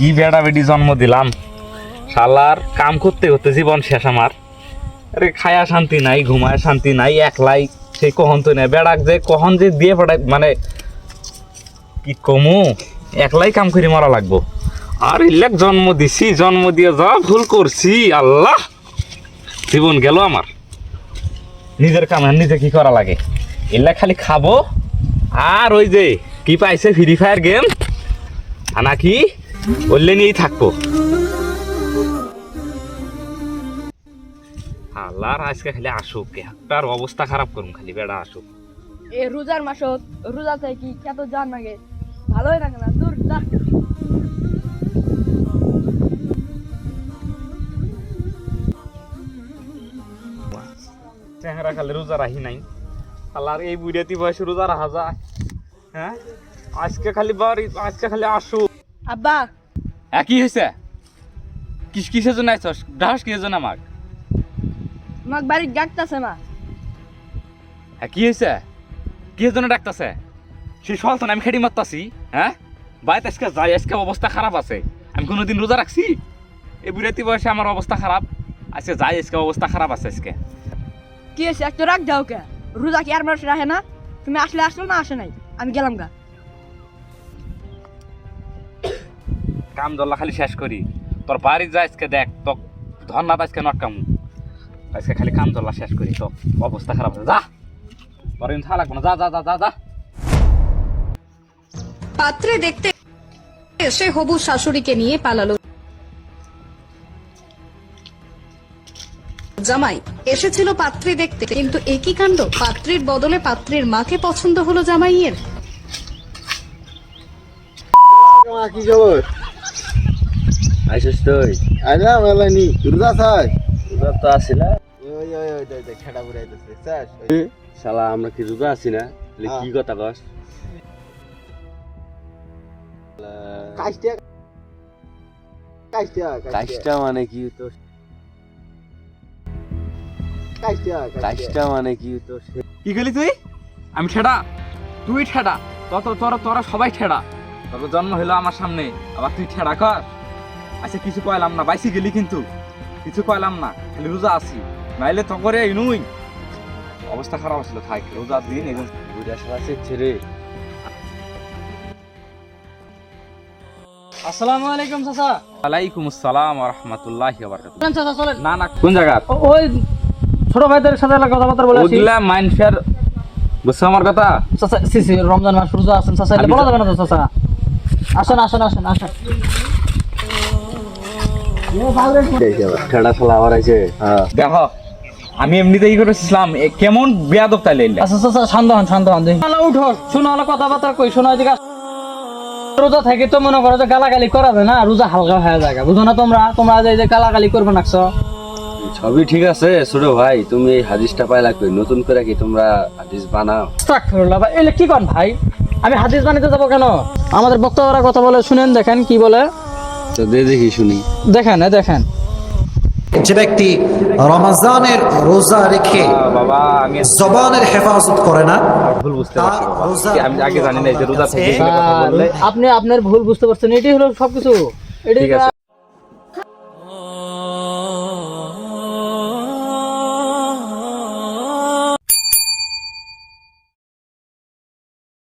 কি বেড়া বেডি জন্ম দিলাম, শালার কাম করতে করতে জীবন শেষ আমার। আরে খায়া শান্তি নাই, ঘুমায় শান্তি নাই, একলাই সেই কখন তো নেই বেড়াক যে কখন যে দিয়ে পড়াই, মানে কি কমু, একলাই কাম করে মরা লাগবো। আর ইল্লাক জন্ম দিছি, জন্ম দিয়ে যা ভুল করছি, আল্লাহ জীবন গেল আমার। নিজের কাম নিজে কি করা লাগে, এল্লা খালি খাবো আর ওই যে কি পাইছে ফ্রি ফায়ার গেম নাকি বললে নিয়েই থাকবো। আল্লাহর আজকে খালি আসুক, একটার অবস্থা খারাপ করুন, খালি বেড়া আসুক। এ রোজার মাসত রোজা থেকে কি কত জান লাগে, ভালোই লাগে না দূর যা। চেহারা খালি রোজা রাহি নাই, আল্লাহর এই বুড়াতি বয়সে রোজা রাখা যায়? হ্যাঁ আজকে খালি বাড়ি, আজকে খালি আসুক। আব্বা কি হয়েছে? কিসের জন্য আইছস? ডাস কিসের জন্য আমাক? আমাক বাড়ির ডাকতাছে মা। কি হয়েছে? কিসের জন্য ডাকতেছে? সেই সলতন আমি খেটি মারতাছি। হ্যাঁ বাইরে আজকে যাই, আজকে অবস্থা খারাপ আছে। আমি কোনোদিন রোজা রাখছি? এই বুড়াতি বয়সে আমার অবস্থা খারাপ, আজকে যাই, আজকে অবস্থা খারাপ আছে। আজকে কি হয়েছে একটু রাখ দাও কে? রোজা কি আর মানুষ রাখে না? তুমি আসলে আসলো না আসে নাই, আমি গেলাম গা। কাম দল্লা খালি শেষ করি, তোর বাড়ি যা আজকে দেখ, তো ধন্যবাদ আজকে নটকাম, আজকে খালি কাম দল্লা শেষ করি, তো অবস্থা খারাপ আছে। যা বড় দিন থাকা লাগবো না, যা যা যা যা যা। পাত্রে দেখতে এসে হবু শাশুড়িকে নিয়ে পালালো জামাই। এসেছিল পাত্রী দেখতে, কিন্তু একই কাণ্ড, পাত্রীর বদলে পাত্রীর মাকে পছন্দ হলো জামাইয়ের। কি খবর? আইসস তুই? আইলাম এলানি রোজা থাক। রোজা তো আসিলা, ওই ওই ওই ওই খেড়া বুড়াইতেছে চাস। শালা আমরা কি রোজা আছি না? কি কথা কস? কাইস্টা কাইস্টা কাইস্টা মানে কি তো? কাইস্টা কাইস্টা মানে কি তো? কি গেলি তুই? আমি ঠেডা, তুই ঠেডা, তোরা সবাই ঠেডা। তবে জন্ম হলো আমার সামনে, আবার তুই ঠেডা কর? আচ্ছা কিছু কইলাম না, বাইসি গেলি কিন্তু কিছু কইলাম না, খালি রোজা আছি, নাইলে তো করে নুই অবস্থা খারাপ ছিল। থাক রোজা দিন এখন বুড়া শালা ছেড়ে। আসসালামু আলাইকুম চাচা। ওয়ালাইকুম আসসালাম ওয়া রাহমাতুল্লাহি ওয়া বারাকাতুহু। চলেন চাচা চলেন। না না কোন জায়গা? ওই ছোট ভাইদের সাথে কথাবার্তা বলে আসি। ওগুলা মাইনফের বুঝছো আমার কথা? চাচা সি রমজান মাস রোজা আছেন চাচা, এটা বলা যাবে না তো চাচা। আসেন আসেন আসেন আসেন। খেড়া শালা আবার আইছে। হ্যাঁ দেখো আমি এমনিতেই করেছিলাম, কেমন বেয়াদব তাইলে। আচ্ছা চাচা শান্ত হন শান্ত হন। দেখি উঠো, শোনো হলো কথাবার্তা কই, শোনো এদিকে আসো। রোজা থেকে তো মনে করো যে গালাগালি করা যায় না, রোজা হালকা হয়ে যায়, বুঝো না তোমরা? তোমরা যে গালাগালি করবে নাকছো। সবই ঠিক আছে ছোট ভাই, তুমি এই হাদিসটা পাইলা কই? নতুন করে কি তোমরা হাদিস বানাও? আস্তাগফিরুল্লাহ ভাই, এলে কি করেন ভাই? আমি হাদিস বানাতে যাবো কেন? আমাদের বক্তারা কথা বলে শুনেন, দেখেন কি বলে। তো দেখি শুনি। দেখেন দেখেন। যে ব্যক্তি রমজানের রোজা রেখে বাবা আমি জবানের হেফাজত করে না, ভুল বুঝতে পারছি বাবা। আমি আগে জানি না যে রোজা থেকে আপনি আপনার ভুল বুঝতে পারছেন, এটাই হলো সবকিছু। ঠিক আছে।